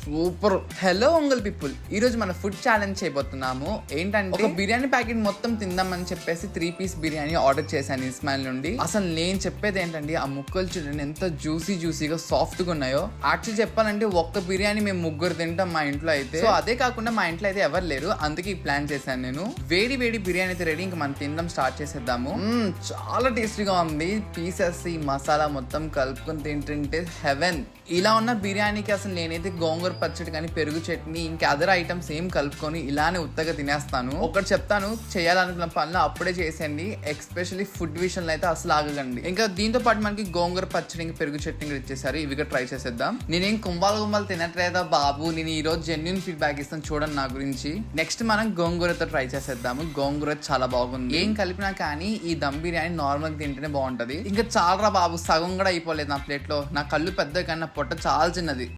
Super. Hello Ongole people, ఈ రోజు మన ఫుడ్ ఛాలెంజ్ చేయబోతున్నాము. ఏంటంటే ఒక బిర్యానీ ప్యాకెట్ మొత్తం తిందామని చెప్పేసి 3 పీస్ బిర్యానీ ఆర్డర్ చేశాను ఇస్మాయిల్ నుండి. అసలు నేను చెప్పేది ఏంటంటే ఆ ముక్కలు చూడండి ఎంత జ్యూసీగా సాఫ్ట్ గా ఉన్నాయో. యాక్చువల్లీ చెప్పాలంటే ఒక్క బిర్యానీ మేము 3 తింటాం మా ఇంట్లో అయితే. సో అదే కాకుండా మా ఇంట్లో అయితే ఎవరు లేరు, అందుకే ఈ ప్లాన్ చేశాను నేను. వేడి బిర్యానీ అయితే రెడీ, ఇంకా మనం తినడం స్టార్ట్ చేసేద్దాము. చాలా టేస్టీగా ఉంది. పీసెస్ ఈ మసాలా మొత్తం కలుపుకొని తింటుంటే హెవెన్. ఇలా ఉన్న బిర్యానీకి అసలు నేనైతే గోంగూర పచ్చడి కానీ పెరుగు చట్నీ ఇంకా అదర్ ఐటమ్స్ ఏం కలుపుకొని ఇలానే ఉత్తగా తినేస్తాను. ఒకటి చెప్తాను, చేయాలనుకున్న పనులు అప్పుడే చేసేయండి. ఎస్పెషల్లీ ఫుడ్ విషయంలో అయితే అసలు ఆగకండి. ఇంకా దీంతో పాటు మనకి గోంగూర పచ్చడి ఇంకా పెరుగు చట్నీ కూడా ఇచ్చేసారు. ఇవి కూడా ట్రై చేసేద్దాం. నేనేం గుంబాలు తినట్లేదా బాబు, నేను ఈ రోజు జెన్యూన్ ఫీడ్బ్యాక్ ఇస్తాను చూడండి నా గురించి. నెక్స్ట్ మనం గోంగూరతో ట్రై చేసేద్దాము. గోంగూర చాలా బాగుంది. ఏం కలిపినా కానీ ఈ దమ్ బిర్యానీ నార్మల్ తింటేనే బాగుంటది. ఇంకా చాలరా బాబు, సగం కూడా అయిపోలేదు నా ప్లేట్ లో. నా కళ్ళు పెద్ద కానీ నా పొట్ట చాలా చిన్నది.